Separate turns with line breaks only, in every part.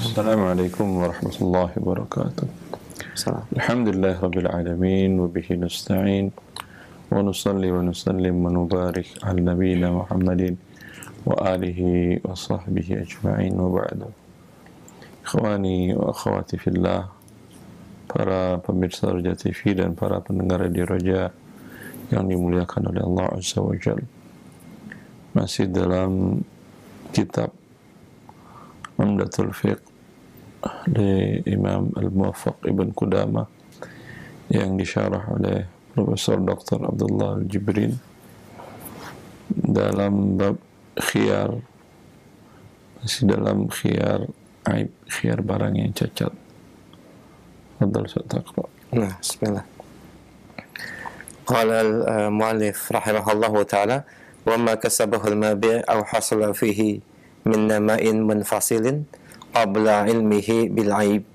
Assalamualaikum warahmatullahi wabarakatuh. Alhamdulillah rabbil alamin wa bihi nasta'in wa nusalli wa nusallim wa nubarik ala nabiyyina Muhammadin wa alihi wa sahbihi ajma'in wa ba'du. Ikhwani wa akhwati fillah, para pemirsa Roja TV dan para pendengar Radio Roja yang dimuliakan oleh Allah Azza wa Jalla. Masih dalam kitab Umdatul Fiqh dari Imam Al-Muwaffaq Ibn Qudamah yang disyarah oleh Profesor Dr. Abdullah Al-Jibrin dalam bab khiyar, masih dalam khiyar aib, khiyar barang yang cacat. Fadhal Ustaz.
Nah, bismillah. Qala al-muallif rahimahullahu ta'ala wa ma kasabahu al-mabi' aw hasala fihi min nama'in munfasilin qabla ilmihi bil aib.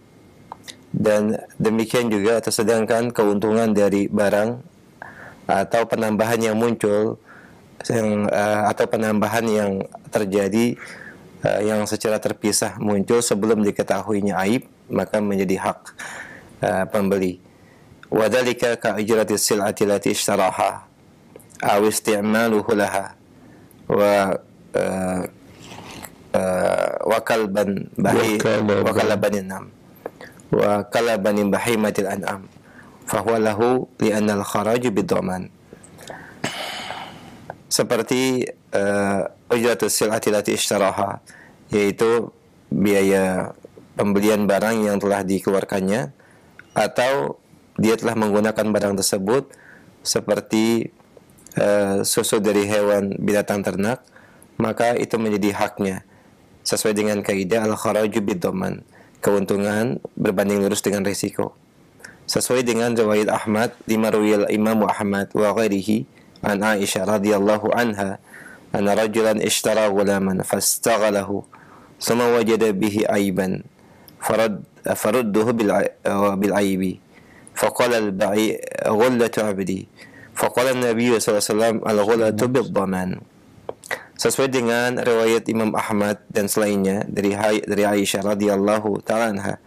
Dan demikian juga tersedangkan keuntungan dari barang atau penambahan yang muncul atau penambahan yang terjadi yang secara terpisah muncul sebelum diketahuinya aib, maka menjadi hak pembeli. Wa dzalika ka ijrati sil'ati allati ishtaraha aw isti'maluhu laha wa kalban bahimatil an'am fa huwa lahu li'anna al-kharaj bid-dhaman. Seperti ujratus sil'ati allati ishtaraha, yaitu biaya pembelian barang yang telah dikeluarkannya atau dia telah menggunakan barang tersebut seperti susu dari hewan binatang ternak, maka itu menjadi haknya sesuai dengan kaidah al-kharaju bid-dhaman, keuntungan berbanding lurus dengan risiko. Sesuai dengan riwayat Ahmad, lima riwayat Imam Ahmad wa ghairihi an Aisyah radhiyallahu anha anna rajulan ishtara ghulaman fastaghalahu thumma wajada bihi aiban farudduhu bil aibi faqala al-ba'i ghullatu 'abdi faqala an-nabiy sallallahu alaihi wasallam al-ghullatu bid-dhaman. Sesuai dengan riwayat Imam Ahmad dan selainnya dari Aisyah radhiyallahu ta'ala anha,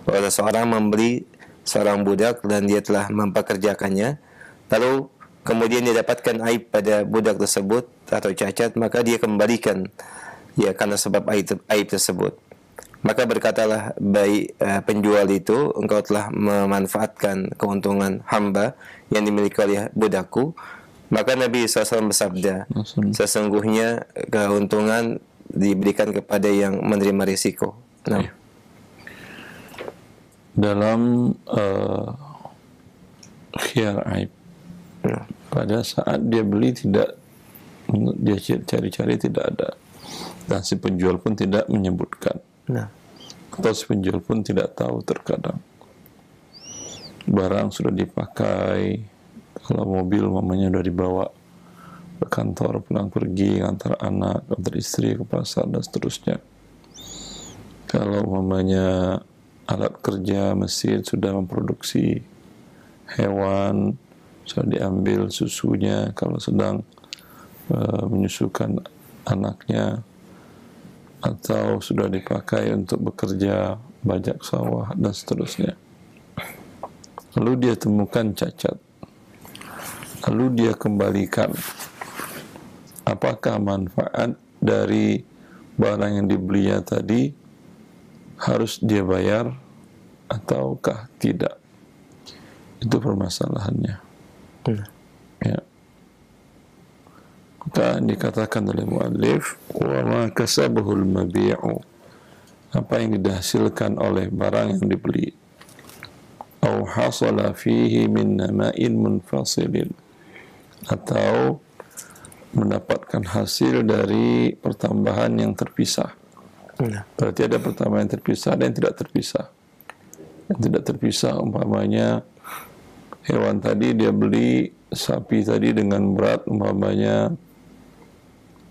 bahwa seorang membeli seorang budak dan dia telah mempekerjakannya, lalu kemudian dia dapatkan aib pada budak tersebut atau cacat, maka dia kembalikan ya karena sebab aib tersebut. Maka berkatalah penjual itu, engkau telah memanfaatkan keuntungan hamba yang dimiliki oleh budakku. Maka Nabi SAW bersabda, sesungguhnya keuntungan diberikan kepada yang menerima risiko. Nah.
Dalam khiyar aib, pada saat dia beli tidak, dia cari-cari tidak ada, dan si penjual pun tidak menyebutkan, atau si penjual pun tidak tahu. Terkadang barang sudah dipakai. Kalau mobil mamanya udah dibawa ke kantor, pulang pergi, antar anak, antar istri ke pasar dan seterusnya. Kalau mamanya alat kerja mesin sudah memproduksi hewan, sudah diambil susunya kalau sedang menyusukan anaknya, atau sudah dipakai untuk bekerja bajak sawah dan seterusnya. Lalu dia temukan cacat, lalu dia kembalikan. Apakah manfaat dari barang yang dibelinya tadi harus dia bayar ataukah tidak? Itu permasalahannya. Ya. Maka dikatakan oleh muallif, wa ma kasabahul mabi'u, apa yang dihasilkan oleh barang yang dibeli, au hasala fihi min nama'in munfasilin, atau mendapatkan hasil dari pertambahan yang terpisah. Berarti ada pertambahan yang terpisah dan yang tidak terpisah. Yang tidak terpisah umpamanya hewan tadi dia beli sapi tadi dengan berat umpamanya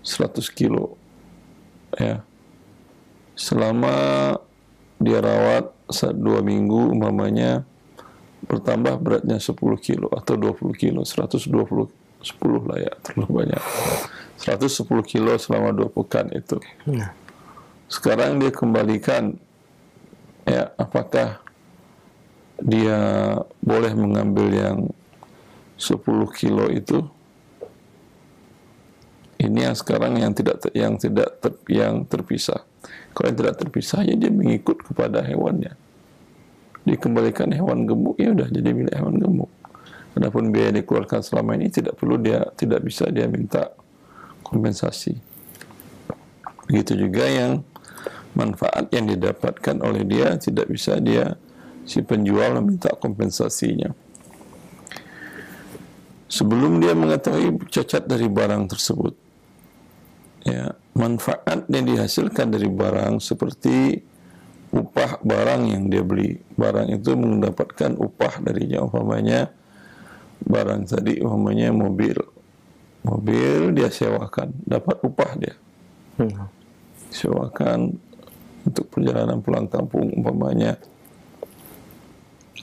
100 kilo. Ya. Selama dia rawat 2 minggu umpamanya bertambah beratnya 10 kilo atau 20 kilo, 120 10 lah ya, terlalu banyak. 110 kilo selama 2 pekan itu. Sekarang dia kembalikan Ya, apakah dia boleh mengambil yang 10 kilo itu? Ini yang sekarang yang terpisah. Kalau yang tidak terpisah, ya dia mengikut kepada hewannya. Dikembalikan hewan gemuk, ya udah jadi milik hewan gemuk. Adapun biaya yang dikeluarkan selama ini tidak bisa dia minta kompensasi. Begitu juga yang manfaat yang didapatkan oleh dia tidak bisa si penjual meminta kompensasinya. Sebelum dia mengetahui cacat dari barang tersebut, ya, manfaat yang dihasilkan dari barang seperti upah barang yang dia beli. Barang itu mendapatkan upah darinya, umpamanya barang tadi, umpamanya mobil dia sewakan, dapat upah dia. Sewakan untuk perjalanan pulang kampung, umpamanya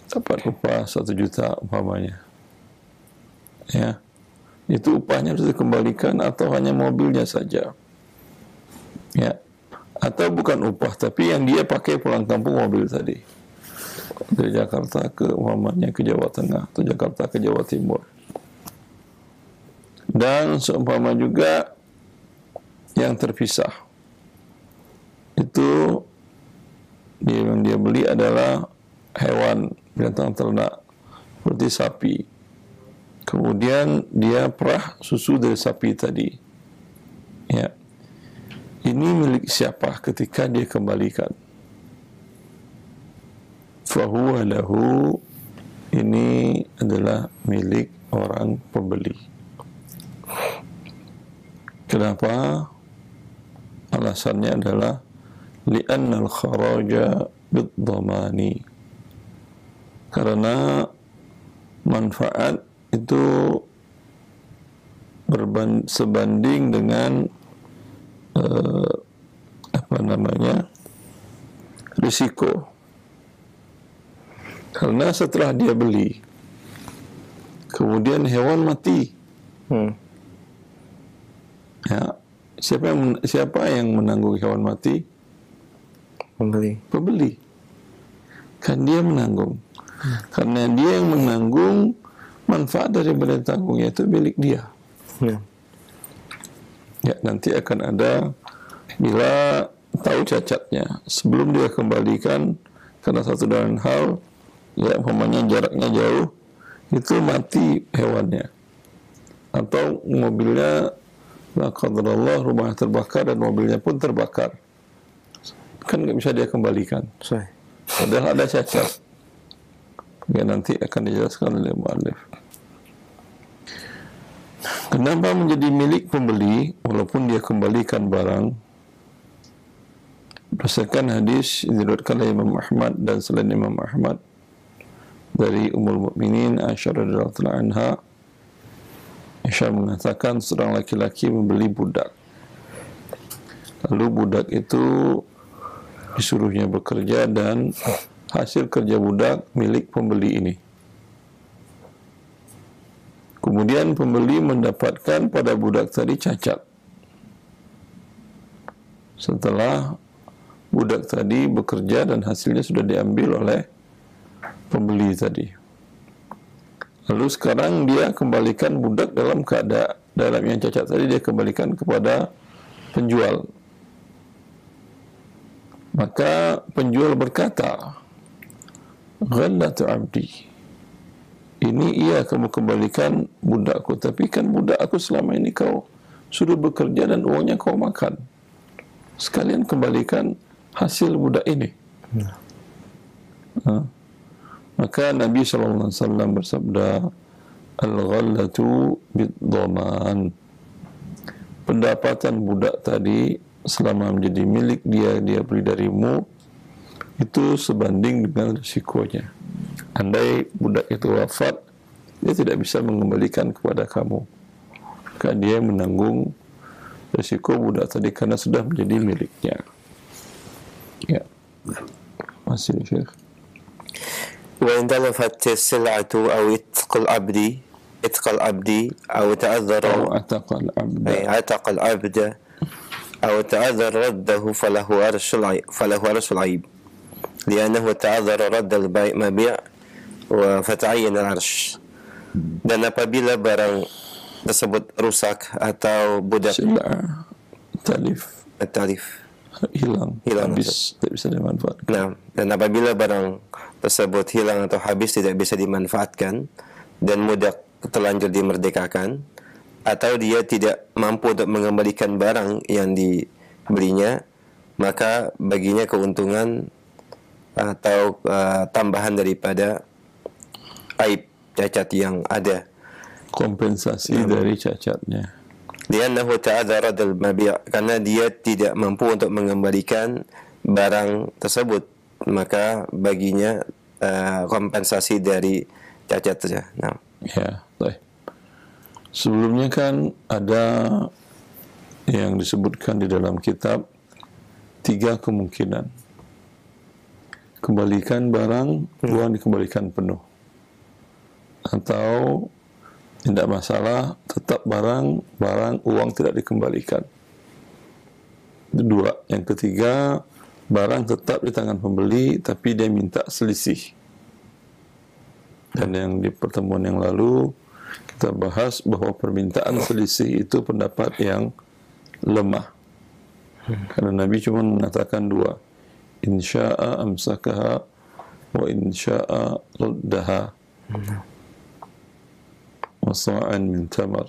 dapat upah 1 juta umpamanya. Ya, itu upahnya harus dikembalikan atau hanya mobilnya saja. Ya, atau bukan upah tapi yang dia pakai pulang kampung mobil tadi. Dari Jakarta ke umpamanya ke Jawa Tengah atau Jakarta ke Jawa Timur. Dan seumpama juga yang terpisah. Itu yang dia beli adalah hewan binatang ternak seperti sapi. Kemudian dia perah susu dari sapi tadi. Ya. Ini milik siapa ketika dia kembalikan? Fahuwa lahu, ini adalah milik orang pembeli. Kenapa? Alasannya adalah li'annal kharaja bid-dhamani. Karena manfaat itu sebanding dengan risiko. Karena setelah dia beli, kemudian hewan mati, ya, siapa yang menanggung hewan mati? Pembeli. Kan dia menanggung. Karena dia yang menanggung, manfaat dari badan tanggungnya itu milik dia. Ya, nanti akan ada bila tahu cacatnya sebelum dia kembalikan karena satu dan hal, ya, umpamanya jaraknya jauh, itu mati hewannya atau mobilnya, la qadarullah, rumah terbakar dan mobilnya pun terbakar, kan nggak bisa dia kembalikan. Padahal ada cacat. Ya, nanti akan dijelaskan oleh mu'allif. Kenapa menjadi milik pembeli walaupun dia kembalikan barang? Berdasarkan hadis diriwayatkan oleh Imam Ahmad dan selain Imam Ahmad dari Ummul Mukminin Aisyah radhiyallahu anha. Aisyah mengatakan seorang laki-laki membeli budak. Lalu budak itu disuruhnya bekerja dan hasil kerja budak milik pembeli ini. Kemudian pembeli mendapatkan pada budak tadi cacat. Setelah budak tadi bekerja dan hasilnya sudah diambil oleh pembeli tadi. Lalu sekarang dia kembalikan budak dalam yang cacat tadi, dia kembalikan kepada penjual. Maka penjual berkata, "Ghallatu 'abdi." Ini iya kamu kembalikan budakku, tapi kan budak aku selama ini kau suruh bekerja dan uangnya kau makan. Sekalian kembalikan hasil budak ini. Maka Nabi SAW bersabda, "Al-ghallatu bid-dhaman." Pendapatan budak tadi selama menjadi milik dia beli darimu, itu sebanding dengan risikonya. Andai budak itu wafat, dia tidak bisa mengembalikan kepada kamu. Maka dia menanggung risiko budak tadi karena sudah menjadi miliknya. Ya. Masih, Syekh.
وإن تلفت السلعة أو عتق العبد أو تعذر عتق العبد أو تعذر رده فله عرش العيب. li'annahu ta'adzara radd al-mabi' wa fata'ayyan al-'arsh. Dan apabila barang tersebut rusak atau budak
Sila talif hilang, habis, tidak bisa dimanfaatkan.
Nah, dan apabila barang tersebut hilang atau habis tidak bisa dimanfaatkan dan budak terlanjur dimerdekakan, atau dia tidak mampu untuk mengembalikan barang yang dibelinya, maka baginya keuntungan atau tambahan daripada aib cacat yang ada,
kompensasi dari cacatnya.
Li'annahu ta'adzara al-mabi', karena dia tidak mampu untuk mengembalikan barang tersebut, maka baginya kompensasi dari cacat saja. Nah.
Ya, baik. Sebelumnya kan ada yang disebutkan di dalam kitab 3 kemungkinan. Kembalikan barang, uang dikembalikan penuh. Atau tidak masalah, tetap barang, uang tidak dikembalikan. Itu 2. Yang ketiga, barang tetap di tangan pembeli, tapi dia minta selisih. Dan yang di pertemuan yang lalu, kita bahas bahwa permintaan selisih itu pendapat yang lemah. Karena Nabi cuma mengatakan 2. Insya'a amsakaha wa insya'a ruddaha. Wasa'an min tamar.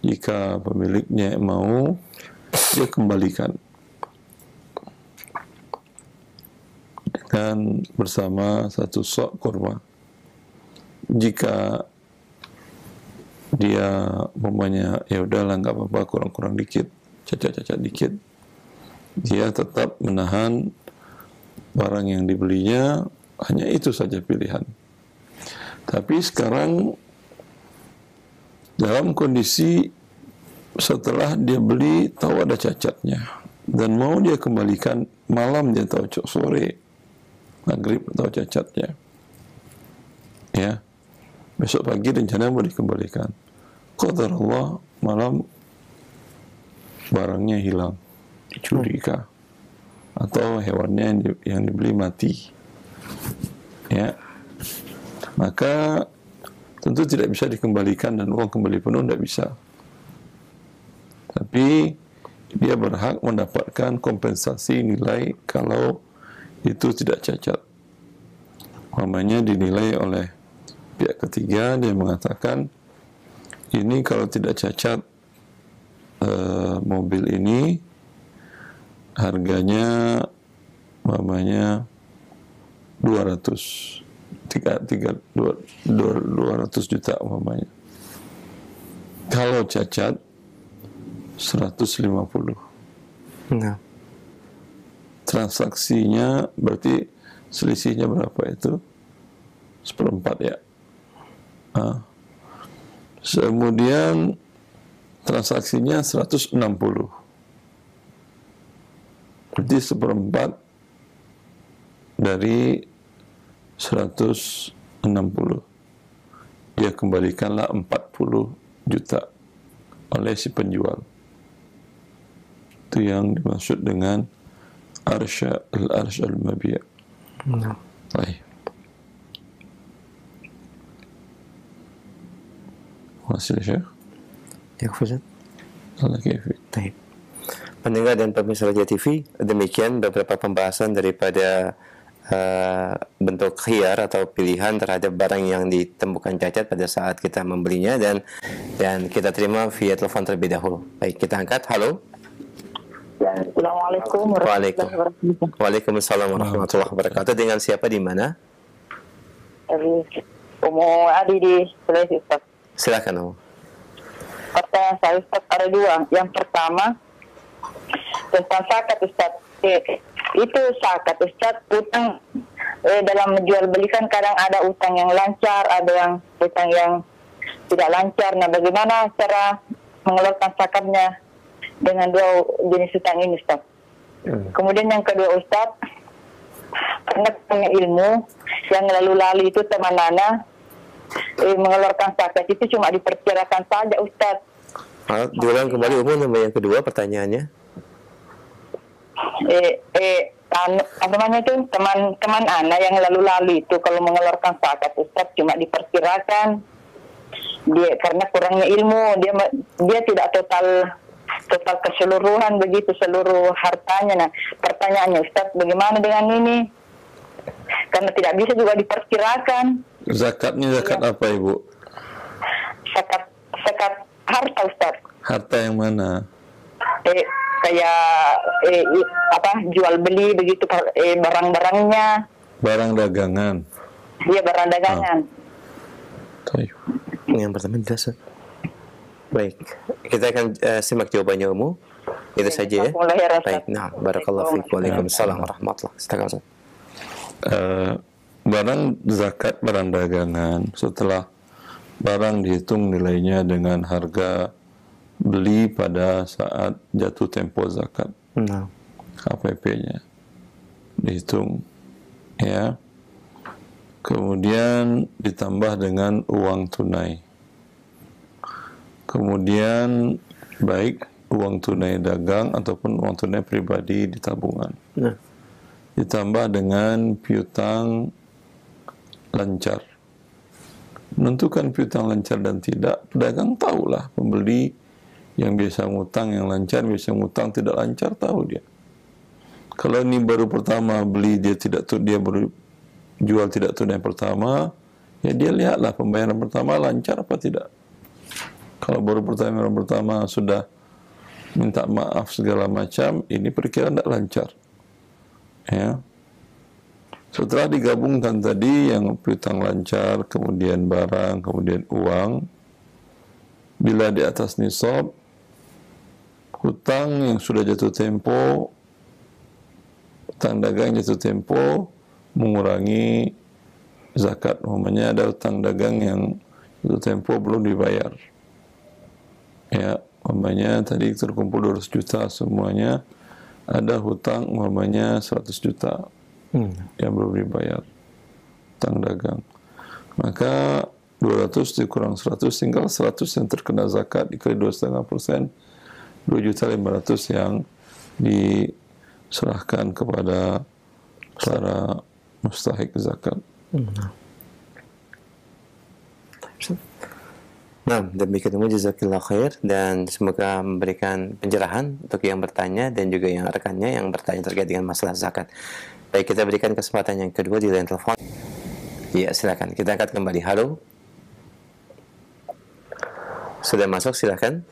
Jika pemiliknya mau, dia kembalikan dengan bersama 1 sok kurma. Jika dia umpamanya ya udahlah nggak apa-apa, kurang-kurang dikit, cacat-cacat dikit, dia tetap menahan barang yang dibelinya, hanya itu saja pilihan. Tapi sekarang dalam kondisi setelah dia beli tahu ada cacatnya dan mau dia kembalikan malam, dia tahu sore maghrib tahu cacatnya, ya besok pagi rencana mau dikembalikan, qadarullah malam barangnya hilang, dicuri kah, atau hewannya yang dibeli mati, ya maka tentu tidak bisa dikembalikan dan uang kembali penuh, tidak bisa. Tapi dia berhak mendapatkan kompensasi nilai kalau itu tidak cacat. Umpamanya dinilai oleh pihak ketiga, dia mengatakan ini kalau tidak cacat mobil ini harganya umpamanya 200 juta umpamanya. Kalau cacat 150.
Nah.
Transaksinya berarti selisihnya berapa itu? 1/4 ya. Kemudian transaksinya 160. Berarti 1/4 dari 160. Dia kembalikanlah 40 juta oleh si penjual. Itu yang dimaksud dengan arsh al-mabi'. Baik. Masih Syekh?
Ya, Ustaz.
Allah kafir.
Baik. Pendengar dan pemirsa Raja TV, demikian beberapa pembahasan daripada bentuk khiyar atau pilihan terhadap barang yang ditemukan cacat pada saat kita membelinya, dan kita terima via telepon terlebih dahulu. Baik, kita angkat. Halo.
Assalamualaikum warahmatullahi wabarakatuh.
Waalaikumsalam warahmatullahi wabarakatuh. Dengan siapa, di mana?
Umu Adi di Sulawesi, Ustaz.
Silakan, Umu.
Pertanyaan saya, Ustaz, ada 2. Yang pertama tentang zakat, Ustaz. Itu zakat, Ustaz, utang dalam menjual belikan kadang ada utang yang lancar, ada yang utang yang tidak lancar. Nah, bagaimana cara mengeluarkan zakatnya dengan 2 jenis utang ini, Ustaz? Kemudian yang kedua, Ustaz, karena punya ilmu yang lalu-lalu itu teman Nana mengeluarkan zakat itu cuma diperkirakan saja, Ustaz.
Diulang kembali, Umu, yang kedua pertanyaannya.
apa namanya itu teman-teman anak yang lalu-lalu itu kalau mengeluarkan zakat Ustaz cuma diperkirakan dia karena kurangnya ilmu dia tidak total keseluruhan begitu seluruh hartanya. Nah pertanyaannya Ustaz bagaimana dengan ini karena tidak bisa juga diperkirakan.
Zakatnya zakat apa Ibu?
Zakat harta Ustaz.
Harta yang mana?
Kayak jual beli begitu barang-barangnya.
Barang dagangan.
Iya barang dagangan.
Yang pertama jelas. Baik, kita akan simak jawabannya Umu. Itu saja ya. Baik, nah, barakallahu fiik. Waalaikumsalam warahmatullahi wabarakatuh.
Barang zakat barang dagangan setelah barang dihitung nilainya dengan harga beli pada saat jatuh tempo zakat. HPP-nya dihitung ya. Kemudian ditambah dengan uang tunai. Kemudian baik uang tunai dagang ataupun uang tunai pribadi di tabungan. Ditambah dengan piutang lancar. Menentukan piutang lancar dan tidak, pedagang tahulah. Pembeli yang biasa ngutang yang lancar, biasa ngutang tidak lancar, tahu dia. Kalau ini baru pertama beli dia baru jual tidak tunai pertama, ya dia lihatlah pembayaran pertama lancar apa tidak. Kalau baru pertama sudah minta maaf segala macam, ini perkiraan tidak lancar. Ya. Setelah digabungkan tadi yang piutang lancar, kemudian barang, kemudian uang, bila di atas nisab, hutang yang sudah jatuh tempo, hutang dagang jatuh tempo, mengurangi zakat. Umpamanya ada hutang dagang yang jatuh tempo belum dibayar. Ya, umpamanya tadi terkumpul 200 juta semuanya, ada hutang umpamanya 100 juta yang belum dibayar, hutang dagang. Maka 200 dikurang 100 tinggal 100 yang terkena zakat dikali 2,5%, 2.500.000 yang diserahkan kepada para mustahik zakat.
Nah, demikian jazakallah khair dan semoga memberikan pencerahan untuk yang bertanya dan juga yang rekannya yang bertanya terkait dengan masalah zakat. Baik, kita berikan kesempatan yang kedua di line telepon. Iya, silakan. Kita angkat kembali. Halo. Sudah masuk, silakan.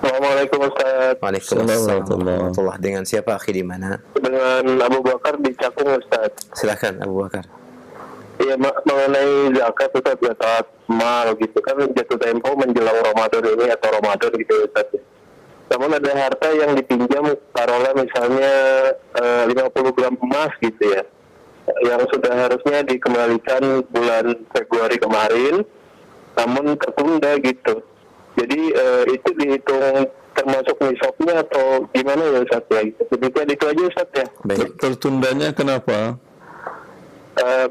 Assalamualaikum Ustaz.
Waalaikumsalam warahmatullahi. Dengan siapa, akhi, di mana?
Dengan Abu Bakar di Cakung Ustaz.
Silakan Abu Bakar.
Iya, mengenai zakat Ustaz, zakat mal gitu kan jatuh tempo menjelang Ramadan ini atau Ramadan gitu Ustaz. Namun ada harta yang dipinjam taruhlah misalnya 50 gram emas gitu ya, yang sudah harusnya dikembalikan bulan Februari kemarin, namun tertunda gitu. Jadi itu dihitung termasuk nisabnya atau gimana ya Ustaz ya? Demikian itu aja Ustaz ya.
Tertundanya kenapa?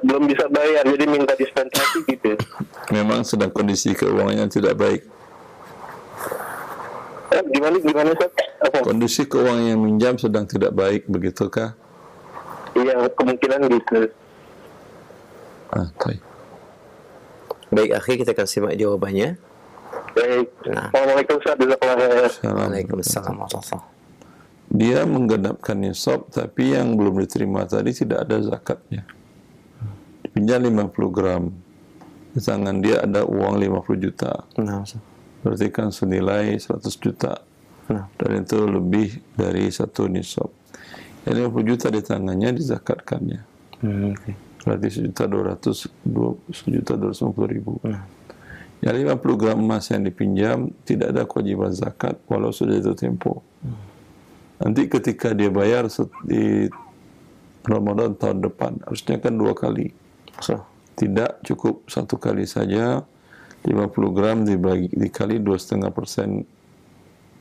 Belum bisa bayar, jadi minta dispensasi gitu.
Memang sedang kondisi keuangannya tidak baik.
Gimana Ustaz?
Kondisi keuangan yang minjam sedang tidak baik, begitukah?
Iya, kemungkinan gitu.
Baik.
Baik, akhi, kita akan simak jawabannya.
Baik. Assalamualaikum Ustaz.
Waalaikumsalam warahmatullahi.
Dia menggenapkan nisab, tapi yang belum diterima tadi tidak ada zakatnya. Dipinjam 50 gram. Di tangan dia ada uang 50 juta. Berarti kan senilai 100 juta. Dan itu lebih dari satu nisab. Yang 50 juta di tangannya dizakatkannya. Berarti 1.250.000. Yang 50 gram emas yang dipinjam tidak ada kewajiban zakat walau sudah jatuh tempo. Nanti ketika dia bayar di Ramadan tahun depan, harusnya kan 2 kali. Tidak cukup 1 kali saja. 50 gram dikali 2,5%,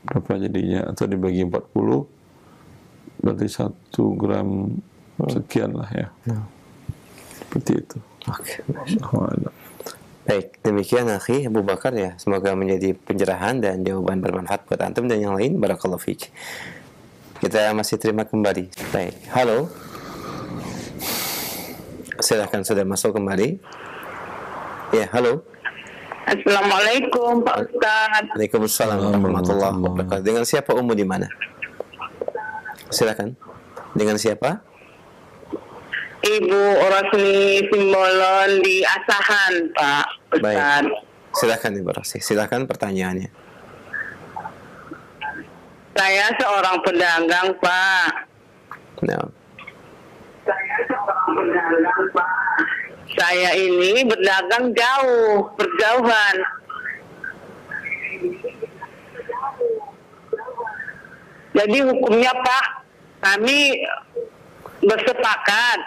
berapa jadinya? Atau dibagi 40, berarti 1 gram sekian lah ya. Seperti itu.
Oke. Baik, demikian akhi Abu Bakar ya. Semoga menjadi pencerahan dan jawaban bermanfaat buat antum dan yang lain. Barakallahu fiik. Kita masih terima kembali. Baik, halo. Silahkan sudah masuk kembali. Ya, halo.
Assalamualaikum Pak Ustaz.
Waalaikumsalam warahmatullahi wabarakatuh. Dengan siapa Ummu di mana? Silakan. Dengan siapa?
Ibu Rosmi Simbolon di Asahan, Pak Ustaz.
Baik. Silakan Ibu Rosmi. Silakan pertanyaannya.
Saya seorang pedagang, Pak.
Nah.
Saya ini berdagang jauh, berjauhan. Jadi hukumnya Pak, kami bersepakat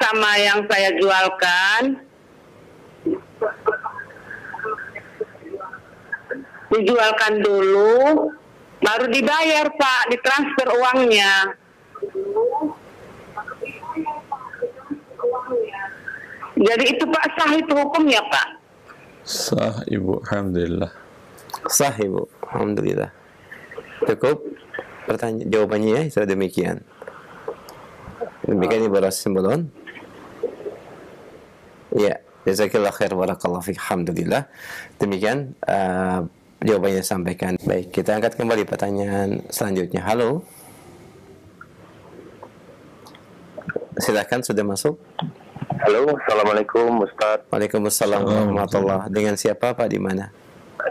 sama yang saya jualkan. Dijualkan dulu, baru dibayar Pak, ditransfer uangnya. Jadi itu Pak, sah itu hukumnya Pak?
Sah Ibu, alhamdulillah.
Sah Ibu, alhamdulillah. Cukup jawabannya ya, sudah demikian. Demikian Ibu Rosmi Simbolon. Ya, jazakillah khair, barakallahu fiik, alhamdulillah. Demikian jawabannya sampaikan. Baik, kita angkat kembali pertanyaan selanjutnya. Halo. Silakan, sudah masuk.
Halo, assalamualaikum Ustaz.
Waalaikumsalam warahmatullahi. Dengan siapa Pak, di mana?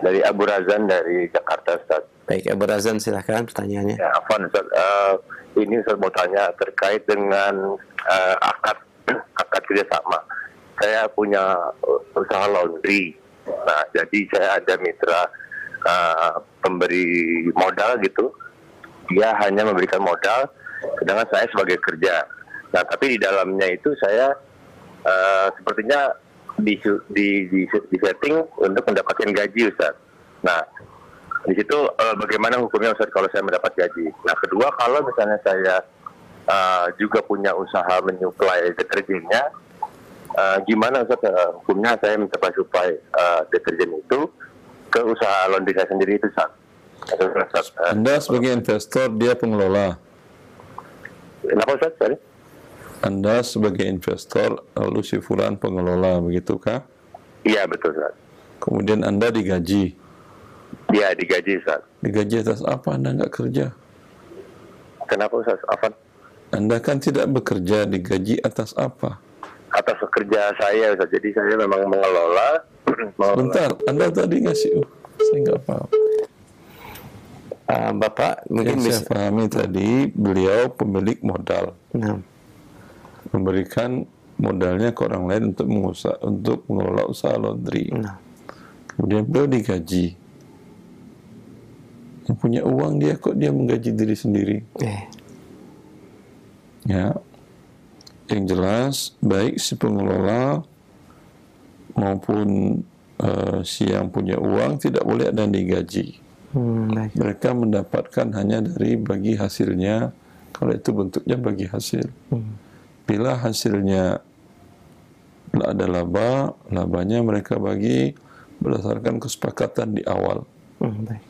Dari Abu Razan dari Jakarta Ustaz.
Baik, Abu Razan silakan pertanyaannya.
Ya, Afwan Ustaz. Ini Ustaz mau tanya terkait dengan akad kerjasama. Saya punya usaha laundry. Nah, jadi saya ada mitra pemberi modal gitu. Dia hanya memberikan modal, sedangkan saya sebagai kerja. Nah, tapi di dalamnya itu saya sepertinya di setting untuk mendapatkan gaji Ustaz. Nah, di situ bagaimana hukumnya Ustaz kalau saya mendapat gaji? Nah, kedua, kalau misalnya saya juga punya usaha menyuplai deterjennya, gimana Ustaz hukumnya saya mensuplai deterjen itu ke usaha laundry saya sendiri itu Ustaz?
Anda sebagai investor, dia pengelola.
Kenapa Ustaz? Sorry?
Anda sebagai investor, lalu si fulan pengelola, begitukah?
Iya, betul Ustaz.
Kemudian Anda digaji.
Iya, digaji Ustaz.
Digaji atas apa? Anda nggak kerja.
Kenapa Ustaz? Afan?
Anda kan tidak bekerja, digaji atas apa?
Atas kerja saya Ustaz. Jadi saya memang mengelola.
Sebentar, Anda tadi ngasih, saya nggak paham.
Bapak mungkin
Yang
bisa
saya pahami tadi, beliau pemilik modal.
Nah.
Memberikan modalnya ke orang lain untuk mengelola usaha laundry.
Nah.
Kemudian beliau digaji. Yang punya uang dia kok dia menggaji diri sendiri. Ya. Yang jelas baik si pengelola maupun si yang punya uang tidak boleh ada yang digaji.
Baik.
Mereka mendapatkan hanya dari bagi hasilnya, kalau itu bentuknya bagi hasil. Bila hasilnya ada laba, labanya mereka bagi berdasarkan kesepakatan di awal.
Baik.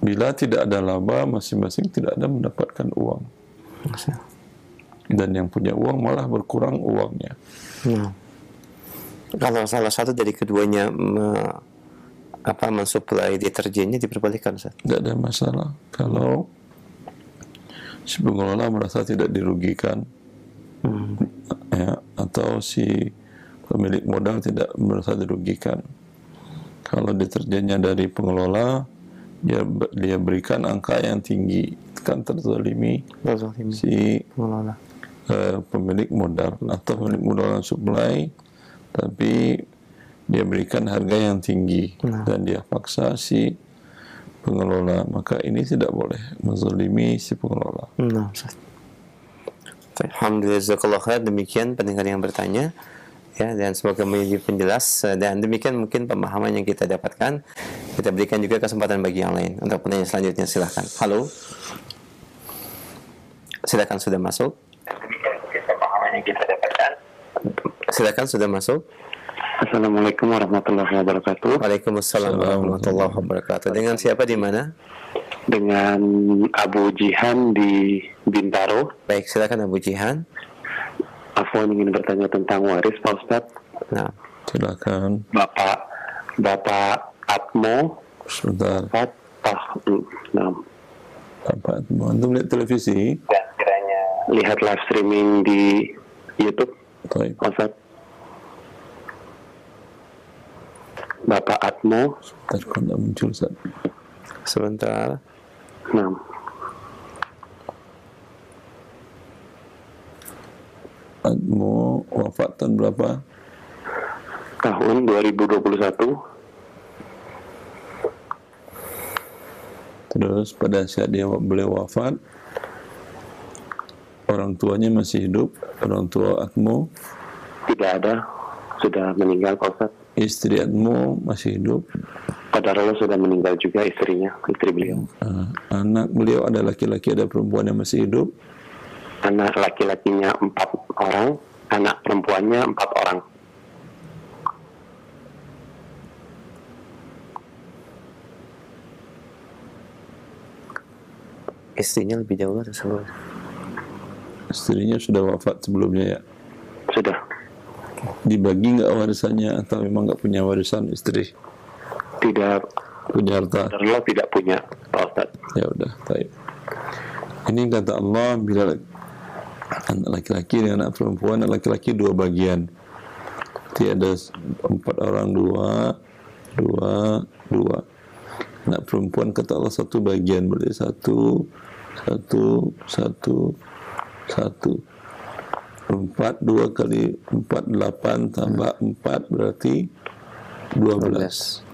Bila tidak ada laba, masing-masing tidak ada mendapatkan uang. Dan yang punya uang malah berkurang uangnya.
Kalau salah satu dari keduanya mensuplai deterjennya diperbolehkan, Ustaz?
Tidak ada masalah. Kalau si pengelola merasa tidak dirugikan, ya, atau si pemilik modal tidak merasa dirugikan. Kalau deterjennya dari pengelola, dia berikan angka yang tinggi, kan terzalimi si
pengelola,
pemilik modal atau pemilik modal yang supply, tapi dia berikan harga yang tinggi dan dia paksa si pengelola, maka ini tidak boleh menzalimi si pengelola.
Alhamdulillah, jazakallahu khair. Demikian pendengar yang bertanya, ya, dan semoga menjadi penjelas. Dan demikian mungkin pemahaman yang kita dapatkan. Kita berikan juga kesempatan bagi yang lain untuk penanya selanjutnya. Silahkan. Halo, silakan, sudah masuk.
Demikian mungkin pemahaman yang kita dapatkan.
Silakan, sudah masuk.
Assalamualaikum warahmatullahi wabarakatuh.
Waalaikumsalam warahmatullahi wabarakatuh. Dengan siapa di mana?
Dengan Abu Jihan di Bintaro.
Baik, silakan Abu Jihan.
Afwan ingin bertanya tentang waris, Pak Ustadz.
Nah,
Silakan.
Bapak Atmo.
Sebentar.
Nah,
Bapak Atmo, antum lihat televisi?
dan kiranya lihat live streaming di YouTube,
Baik.
Pak Ustadz. Bapak Atmo.
Sebentar, kok nggak muncul, Ustaz?
sebentar.
Nah,
Atmo wafat tahun berapa?
tahun 2021.
Terus pada saat beliau wafat, orang tuanya masih hidup, orang tua Atmo,
Tidak ada, sudah meninggal, Pak Ustadz.
istri Atmo masih hidup,
Qadarullah sudah meninggal juga istrinya, istri beliau.
anak beliau ada laki-laki, ada perempuan yang masih hidup,
Anak laki-lakinya 4 orang, anak perempuannya 4 orang.
Istrinya lebih jauh atau sebelum?
istrinya sudah wafat sebelumnya ya.
Sudah.
Dibagi nggak warisannya atau memang nggak punya warisan istri?
Tidak,
Punya harta?
Qadarullah tidak punya, Pak Ustadz.
Ya udah, baik. Ini kata Allah, bila anak laki-laki dan anak perempuan, anak laki-laki 2 bagian. Jadi ada 4 orang, 2. Anak perempuan kata Allah 1 bagian, berarti 1. 4, 2 kali 4, 8, tambah 4 berarti 12.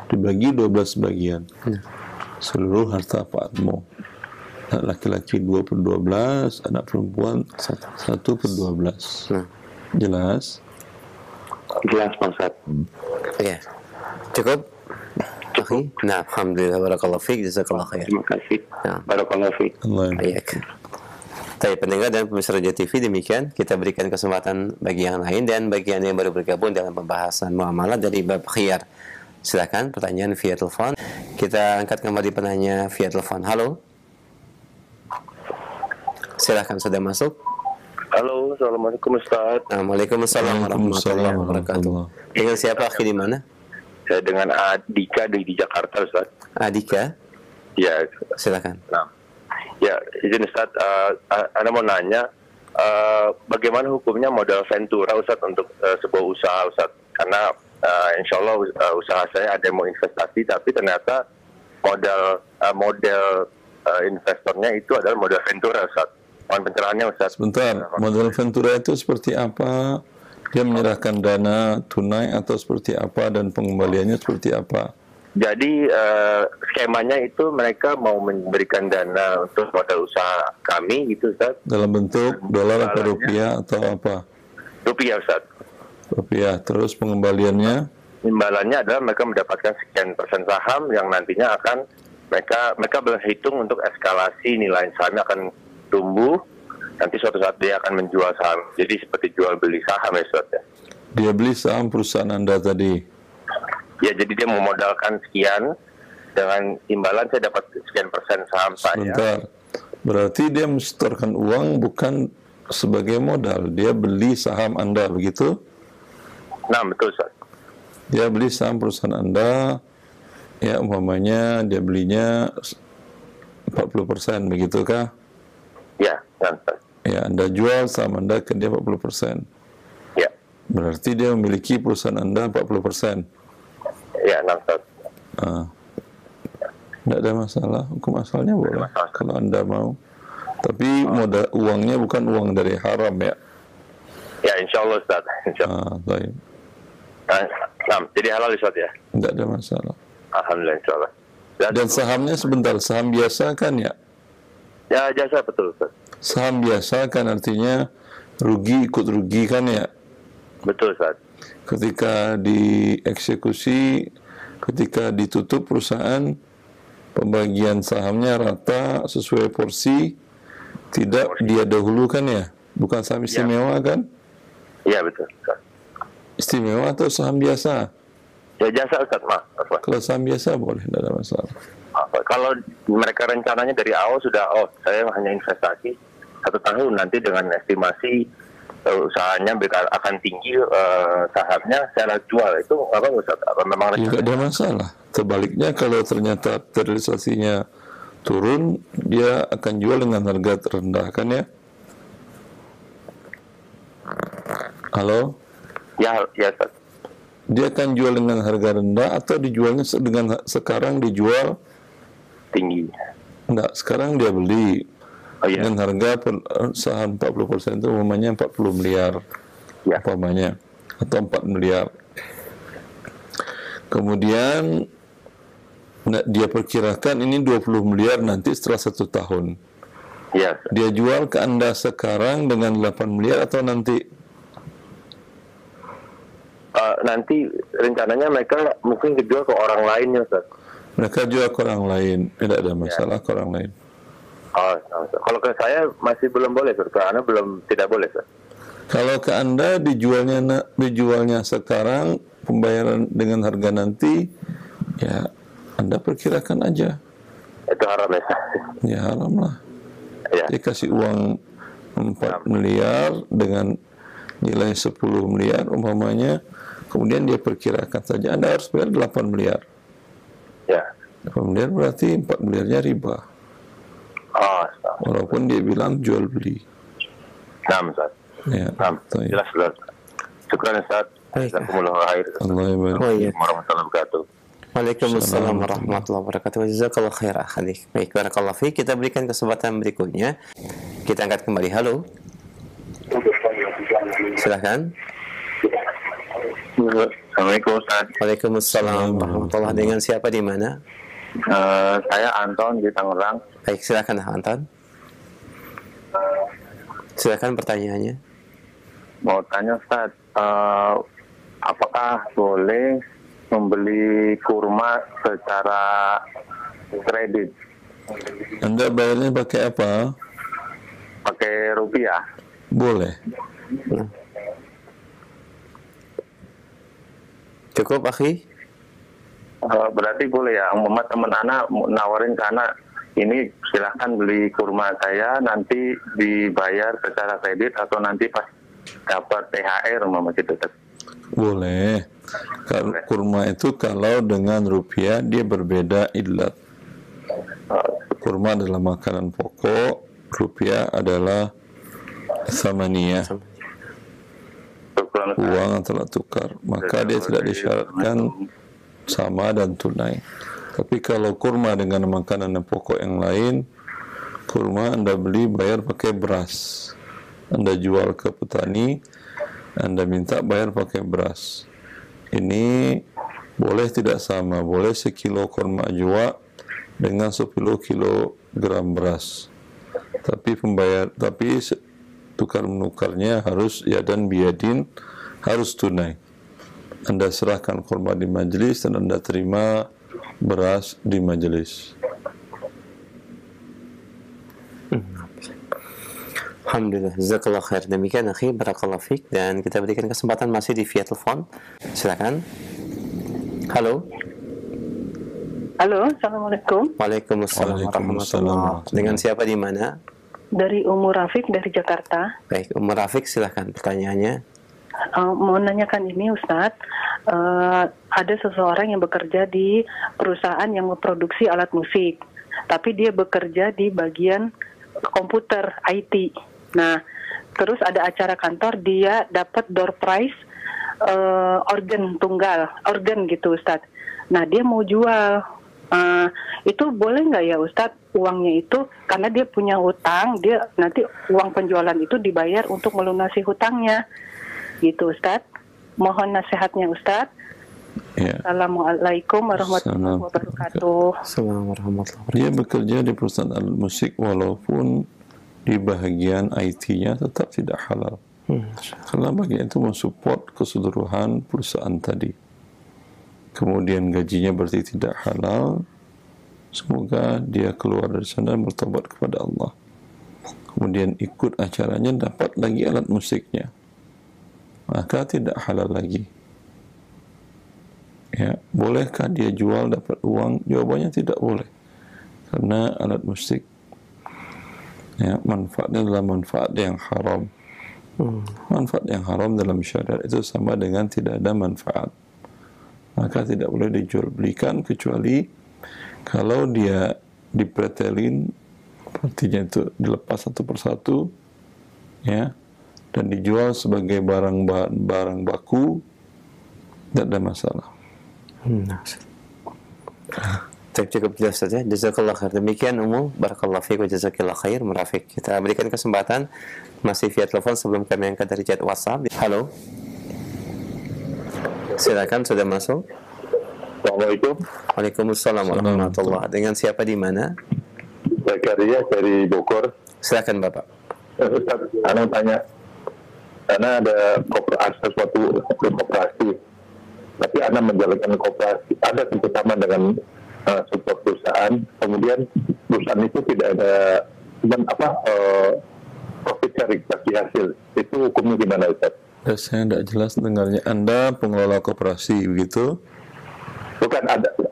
Dibagi 12 bagian. Seluruh harta Pak Atmo. Anak laki-laki 2 per 12, anak perempuan 1 per 12. Jelas?
Jelas, Pak Ustadz.
Ya, cukup. Oke. Nah, alhamdulillah, barakallahu fiik, jazakallah khair.
Terima kasih.
Ya.
Barakallahu fiik.
Allah yang
Baik. Baik, pendengar dan pemirsa Raja TV, demikian kita berikan kesempatan bagi yang lain dan bagi yang baru bergabung dalam pembahasan muamalah dari bab khiyar. Silakan pertanyaan via telepon. Kita angkat kembali penanya via telepon. Halo. Silakan, sudah masuk.
Halo, Assalamualaikum Ustaz.
Waalaikumsalam warahmatullahi wabarakatuh. Dengan siapa, akhi, di mana?
Saya dengan Adika di Jakarta, Ustaz.
Adika.
Ya,
Silakan.
nah. Ya, izin Ustaz, Anda mau nanya, bagaimana hukumnya modal Ventura, Ustaz, untuk sebuah usaha, Ustaz? Karena insya Allah usaha saya ada yang mau investasi, tapi ternyata model investornya itu adalah modal Ventura, Ustaz. Mohon pencerahannya, Ustaz.
Sebentar, model Ventura itu seperti apa? Dia menyerahkan dana tunai atau seperti apa, dan pengembaliannya seperti apa?
Jadi skemanya itu mereka mau memberikan dana untuk modal usaha kami, gitu, Ustaz.
Dalam bentuk dolar atau rupiah atau apa?
Rupiah, Ustaz.
Rupiah. Terus pengembaliannya?
Imbalannya adalah mereka mendapatkan sekian persen saham yang nantinya akan mereka berhitung untuk eskalasi nilai sahamnya akan tumbuh. Nanti suatu saat dia akan menjual saham. Jadi seperti jual beli saham, ya, Ustaz, ya.
Dia beli saham perusahaan Anda tadi.
Ya, jadi dia memodalkan sekian, dengan imbalan saya dapat sekian persen saham saya.
Sebentar. Berarti dia mensetorkan uang bukan sebagai modal. Dia beli saham Anda, begitu?
Nah, betul, Ustaz.
Dia beli saham perusahaan Anda, ya umpamanya dia belinya 40%, begitukah?
Ya, Ustaz.
Ya, Anda jual saham Anda ke dia 40%.
Ya,
Berarti dia memiliki perusahaan Anda 40%.
ya, Ustaz.
Tidak ada masalah, hukum asalnya boleh
masalah.
kalau Anda mau. Tapi modal uangnya bukan uang dari haram, ya.
Ya, insya Allah, Ustaz. Insya Allah.
Baik.
Nah, jadi halal, Ustaz, ya.
Tidak ada masalah.
Alhamdulillah, insya Allah.
Dan sahamnya sebentar, saham biasa kan ya?
Ya, jasa, betul, Ustaz.
Saham biasa kan artinya rugi ikut rugi kan ya?
Betul, Ustaz.
Ketika dieksekusi, ketika ditutup perusahaan, pembagian sahamnya rata sesuai porsi, tidak dia dahulukan ya? Bukan saham istimewa kan?
Iya, betul, Ustaz.
Istimewa atau saham biasa?
Ya jasa Ustaz, Afwan.
Kalau saham biasa boleh, tidak ada masalah.
Kalau mereka rencananya dari awal sudah, saya hanya investasi 1 tahun, nanti dengan estimasi usahanya akan tinggi, sahamnya saya jual, itu apa Ustaz? Apa memang
Ya, tidak ada masalah. Terbaliknya, kalau ternyata realisasinya turun, dia akan jual dengan harga terendah, kan ya? Halo?
Ya Ustaz.
Dia akan jual dengan harga rendah atau dijualnya dengan sekarang dijual
Tinggi.
enggak, sekarang dia beli
Iya.
dengan harga saham 40% itu umpamanya 40 miliar
Ya.
umpamanya, atau 4 miliar. Kemudian dia perkirakan ini 20 miliar nanti setelah 1 tahun.
Ya.
Dia jual ke Anda sekarang dengan 8 miliar atau nanti?
Nanti rencananya mereka mungkin dijual ke orang lain ya Ustaz.
Mereka jual ke orang lain, tidak ada masalah ke orang lain.
Kalau ke saya masih belum boleh, Ustaz. Ke Anda tidak boleh, Ustaz.
Kalau ke Anda dijualnya sekarang, pembayaran dengan harga nanti, ya Anda perkirakan aja.
Itu haram ya.
Ya haram lah.
Ya.
Dia kasih uang 4 miliar dengan nilai 10 miliar umpamanya, kemudian dia perkirakan saja Anda harus bayar 8 miliar.
Ya.
8 miliar berarti 4 miliarnya riba. Walaupun dia bilang jual beli.
Nah, Ustaz.
Ya.
Jelas, Ustaz. Syukran, Ustaz. Jazakumullahu khair.
Allah
Oh, iya.
Warahmatullahi wabarakatuh.
Waalaikumsalam warahmatullahi wabarakatuh. Jazakallah khair akhi. Baik, barakallahu fiik. Kita berikan kesempatan berikutnya. Kita angkat kembali. Halo. Silakan.
Assalamualaikum, Ustaz.
Waalaikumsalam warahmatullahi. Dengan siapa di mana?
Saya Anton di Tangerang.
Baik, silakan Anton. Silakan pertanyaannya.
Mau tanya, Ustaz, apakah boleh membeli kurma secara kredit?
Anda bayarnya pakai apa?
Pakai rupiah?
Boleh.
Cukup, akhi?
Berarti boleh ya, umpama teman anak nawarin ke anak, ini silahkan beli kurma saya, nanti dibayar secara kredit atau nanti pas dapat THR umpama gitu.
Boleh. Kurma itu kalau dengan rupiah dia berbeda illat. Kurma adalah makanan pokok, rupiah adalah samaniyah, uang atau alat tukar. Maka dia tidak disyaratkan sama dan tunai. Tapi kalau kurma dengan makanan pokok yang lain, kurma Anda beli bayar pakai beras. Anda jual ke petani, Anda minta bayar pakai beras. Ini boleh tidak sama, boleh sekilo kurma ajwa dengan 10 kilogram beras. Tapi tukar menukarnya harus yadan biyadin, harus tunai. Anda serahkan kurma di majelis dan Anda terima beras di majelis.
Alhamdulillah, jazakallah khair. Demikian akhi, barakallahu fiik. Dan kita berikan kesempatan masih di via telepon. Silakan. Halo.
Halo, Assalamualaikum.
Waalaikumsalam warahmatullahi wabarakatuh. Dengan siapa di mana?
Dari Umur Rafiq dari Jakarta.
Baik, Umur Rafiq, silakan pertanyaannya.
Mau nanyakan ini Ustadz, ada seseorang yang bekerja di perusahaan yang memproduksi alat musik, tapi dia bekerja di bagian komputer IT. Nah, terus ada acara kantor, dia dapat door prize organ gitu Ustadz. Nah, dia mau jual. Itu boleh nggak ya Ustadz, uangnya itu karena dia punya hutang, dia nanti uang penjualan itu dibayar untuk melunasi hutangnya gitu Ustadz. Mohon nasihatnya Ustadz.
Ya.
Assalamualaikum warahmatullahi wabarakatuh.
Assalamualaikum warahmatullahi wabarakatuh.
Dia bekerja di perusahaan alat musik walaupun di bahagian IT-nya tetap tidak halal. Karena bagian itu mensupport keseluruhan perusahaan tadi. Kemudian gajinya berarti tidak halal. Semoga dia keluar dari sana dan bertobat kepada Allah. Kemudian ikut acaranya, dapat lagi alat musiknya. maka tidak halal lagi. Ya, bolehkah dia jual dapat uang? Jawabannya tidak boleh. Karena alat musik, ya, manfaatnya adalah manfaat yang haram. Manfaat yang haram dalam syariat itu sama dengan tidak ada manfaat. Maka tidak boleh dijual belikan kecuali kalau dia dipretelin, artinya itu dilepas satu persatu, ya, dan dijual sebagai barang baku, tidak ada masalah.
Cukup jelas saja. Jazakallah khair. Demikian umum. Barakallahu fiik wa jazakillah khair. Merafiq. Kita berikan kesempatan masih via telepon sebelum kami angkat dari chat WhatsApp. Halo. Silakan, sudah masuk.
Assalamualaikum.
Waalaikumsalam warahmatullahi. Dengan siapa di mana?
Zakaria dari Bogor.
Silakan Bapak.
Ustaz, Ana tanya, karena ada sesuatu koperasi, tapi Ana menjalankan koperasi, ada kerjasama dengan sebuah perusahaan, kemudian perusahaan itu tidak ada profit sharing bagi hasil, itu hukumnya gimana Ustaz?
Saya tidak jelas dengarnya. Anda pengelola koperasi begitu?
Bukan,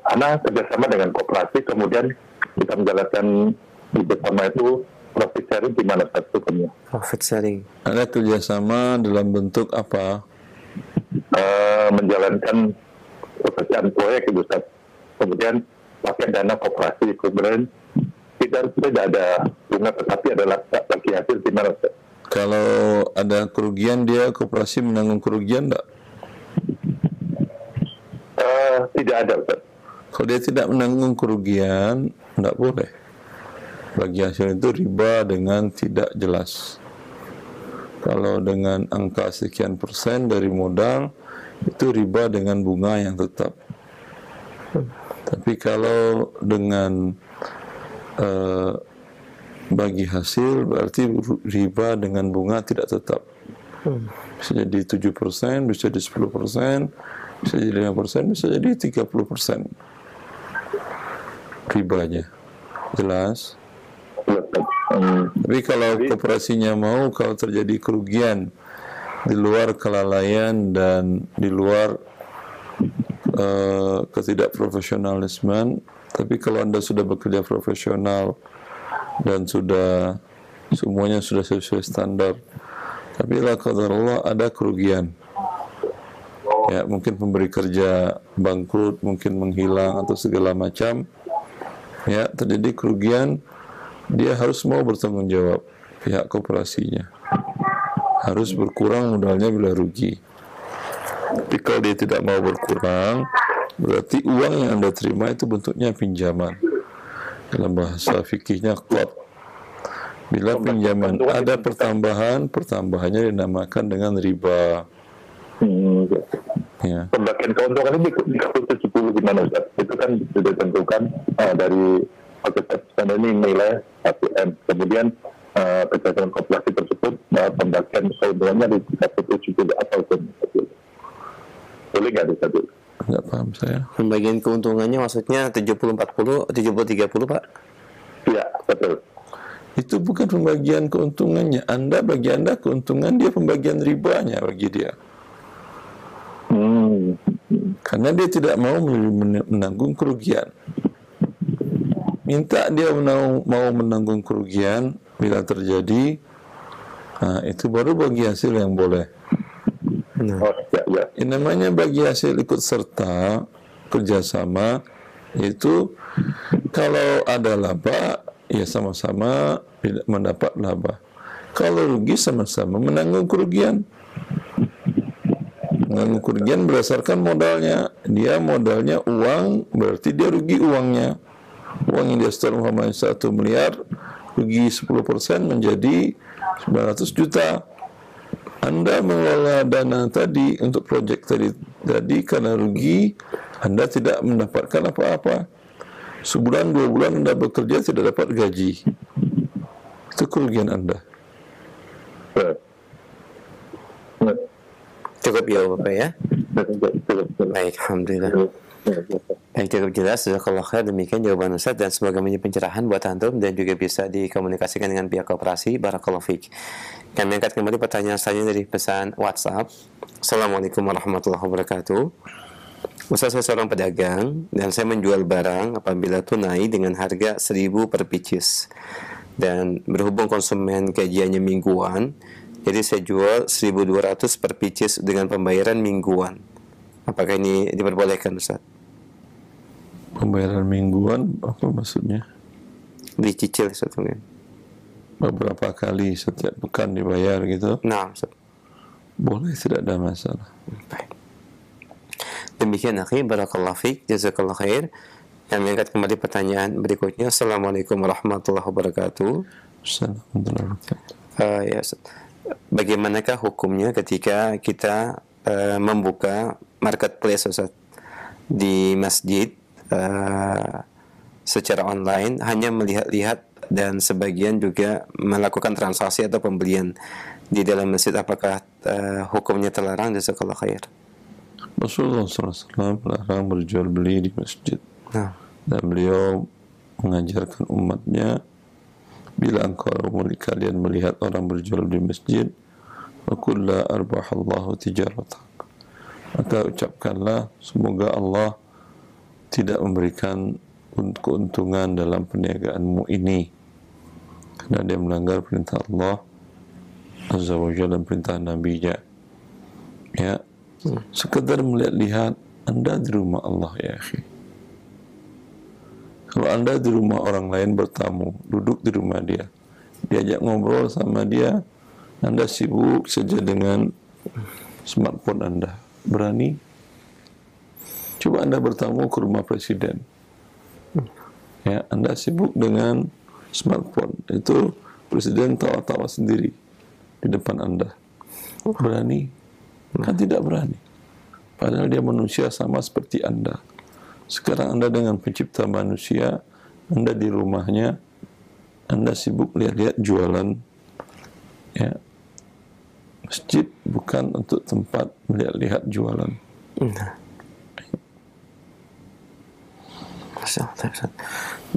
Ana kerjasama dengan koperasi, kemudian kita menjalankan bersama itu profit sharing gimana Ustaz hukumnya?
Profit sharing.
Ada kerjasama dalam bentuk apa?
Menjalankan pekerjaan proyek itu Ustaz. Kemudian pakai dana koperasi, kemudian tidak ada bunga tetapi adalah bagi hasil gimana Ustaz?
Kalau ada kerugian, dia koperasi menanggung kerugian enggak?
Tidak ada Ustaz.
Kalau dia tidak menanggung kerugian, enggak boleh. Bagi hasil itu riba dengan tidak jelas. Kalau dengan angka sekian persen dari modal, itu riba dengan bunga yang tetap. Tapi kalau dengan bagi hasil, berarti riba dengan bunga tidak tetap. Bisa jadi 7%, bisa jadi 10%, bisa jadi 5%, bisa jadi 30% ribanya. Jelas? Tapi kalau koperasinya mau, kalau terjadi kerugian di luar kelalaian dan di luar ketidakprofesionalismen, tapi kalau Anda sudah bekerja profesional dan sudah semuanya sudah sesuai standar, tapi la qadarullah ada kerugian, ya mungkin pemberi kerja bangkrut, mungkin menghilang atau segala macam, ya terjadi kerugian, dia harus mau bertanggung jawab. Pihak koperasinya harus berkurang modalnya bila rugi. Tapi kalau dia tidak mau berkurang, berarti uang yang Anda terima itu bentuknya pinjaman. Dalam bahasa fikihnya qard. Bila pinjaman ada pertambahan, pertambahannya dinamakan dengan riba. Ya.
Pembagian keuntungan ini di kasus 70 gimana Ustaz? Itu kan sudah ditentukan dari pekerjaan ini nilai 1M. Kemudian kejadian koperasi tersebut pembagian keuntungannya di 70 atau boleh nggak Ustaz?
Nggak paham saya.
Pembagian keuntungannya maksudnya 70-40, 70-30 Pak?
Iya, betul.
Itu bukan pembagian keuntungannya. Bagi Anda keuntungan, dia pembagian ribanya bagi dia. Karena dia tidak mau menanggung kerugian. Minta dia mau menanggung kerugian bila terjadi, itu baru bagi hasil yang boleh. Yang namanya bagi hasil ikut serta kerjasama itu kalau ada laba ya sama-sama mendapat laba. Kalau rugi sama-sama menanggung kerugian. Menanggung kerugian berdasarkan modalnya. Dia modalnya uang, berarti dia rugi uangnya. Uang yang dia setor 1 miliar, rugi 10% menjadi 900 juta. Anda mengelola dana tadi untuk proyek tadi karena rugi, Anda tidak mendapatkan apa-apa. Sebulan, 2 bulan Anda bekerja tidak dapat gaji. Itu kerugian Anda.
Cukup ya Bapak ya? Baik, alhamdulillah. Baik, cukup jelas. Jazakallah khair. Demikian jawaban Ustaz, dan semoga menjadi pencerahan buat antum dan juga bisa dikomunikasikan dengan pihak koperasi. Barakallahu fiik. Kami angkat kembali pertanyaan selanjutnya dari pesan WhatsApp. Assalamualaikum warahmatullahi wabarakatuh. Ustaz, saya seorang pedagang dan saya menjual barang apabila tunai dengan harga 1.000 per pieces. Dan berhubung konsumen gajiannya mingguan, jadi saya jual 1.200 per pieces dengan pembayaran mingguan. Apakah ini diperbolehkan, Ustaz?
Pembayaran mingguan apa maksudnya?
Dicicil, Ustaz, mungkin.
Beberapa kali setiap pekan dibayar gitu?
Nah, Ustaz.
Boleh, tidak ada masalah.
Baik. Demikian, akhi, barakallahu fiik, jazakallahu khair. Kami angkat kembali pertanyaan berikutnya. Assalamualaikum warahmatullahi wabarakatuh.
Assalamualaikum warahmatullahi wabarakatuh.
Ya, Ustaz. Bagaimanakah hukumnya ketika kita membuka marketplace, Ustaz, di masjid secara online, hanya melihat-lihat dan sebagian juga melakukan transaksi atau pembelian di dalam masjid? Apakah hukumnya terlarang? Jazakallahu khair.
Rasulullah SAW melarang berjual beli di masjid. Dan beliau mengajarkan umatnya, bila kalian melihat orang berjual di masjid, faqul la arbahallahu tijaratak, maka ucapkanlah semoga Allah tidak memberikan keuntungan dalam perniagaanmu ini, karena dia melanggar perintah Allah Azza wa Jalla dan perintah Nabi-Nya. Ya, sekedar melihat-lihat, Anda di rumah Allah, ya akhi. Kalau Anda di rumah orang lain bertamu, duduk di rumah dia, diajak ngobrol sama dia, Anda sibuk saja dengan smartphone Anda. Berani? Coba Anda bertamu ke rumah presiden. Ya, Anda sibuk dengan smartphone. Itu presiden tawa-tawa sendiri di depan Anda. Berani? Kan tidak berani. Padahal dia manusia sama seperti Anda. Sekarang Anda dengan pencipta manusia, Anda di rumahnya, Anda sibuk lihat-lihat jualan. Ya, masjid bukan untuk tempat melihat-lihat jualan.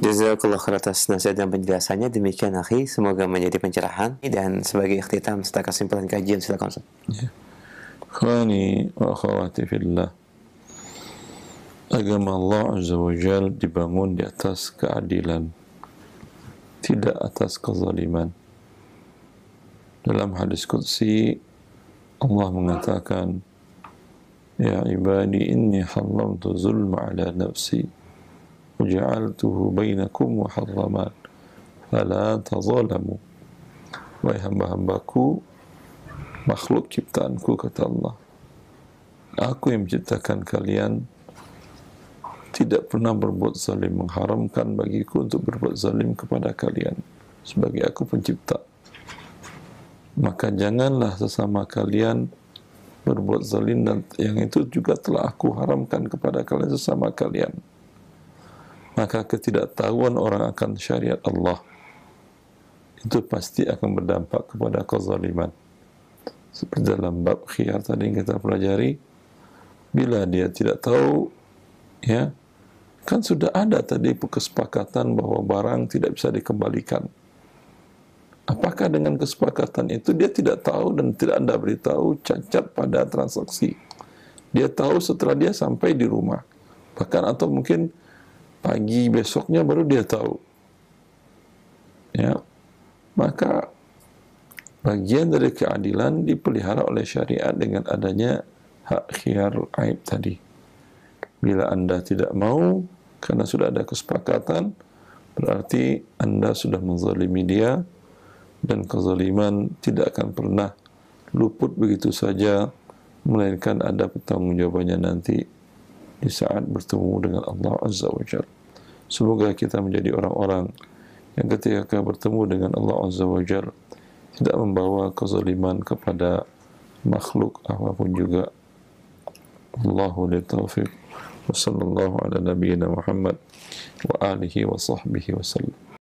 Jazakallah khair atas nasihat dan penjelasannya. Demikian, akhi, semoga menjadi pencerahan. Dan sebagai ikhtitam serta kesimpulan kajian, silakan, Ustaz.
Ya. Khawani wa akhawati fillah, agama Allah Azza wa Jal dibangun di atas keadilan, tidak atas kezaliman. Dalam hadis qudsi Allah mengatakan, ya ibadi inni haramtu zulma ala nafsi wa ja'altuhu bainakum muharraman fala tazalamu. Wahai hamba-hambaku, makhluk ciptaanku, kata Allah, aku yang menciptakan kalian, tidak pernah berbuat zalim, mengharamkan bagiku untuk berbuat zalim kepada kalian sebagai aku pencipta. Maka janganlah sesama kalian berbuat zalim, dan yang itu juga telah aku haramkan kepada kalian sesama kalian. Maka ketidaktahuan orang akan syariat Allah itu pasti akan berdampak kepada kezaliman. Seperti dalam bab khiyar tadi yang kita pelajari, bila dia tidak tahu, ya, kan sudah ada tadi kesepakatan bahwa barang tidak bisa dikembalikan. Apakah dengan kesepakatan itu dia tidak tahu dan tidak Anda beritahu cacat pada transaksi? Dia tahu setelah dia sampai di rumah, bahkan atau mungkin pagi besoknya baru dia tahu. Ya, maka bagian dari keadilan dipelihara oleh syariat dengan adanya hak khiyar aib tadi. Bila Anda tidak mau, karena sudah ada kesepakatan, berarti Anda sudah menzalimi dia, dan kezaliman tidak akan pernah luput begitu saja, melainkan ada pertanggungjawabannya nanti di saat bertemu dengan Allah Azza wa Jalla. Semoga kita menjadi orang-orang yang ketika bertemu dengan Allah Azza wa Jalla tidak membawa kezaliman kepada makhluk apapun juga. Allahu li taufiq. Wa sallallahu ala nabiyyina Muhammad wa alihi wa sahbihi wa sallam.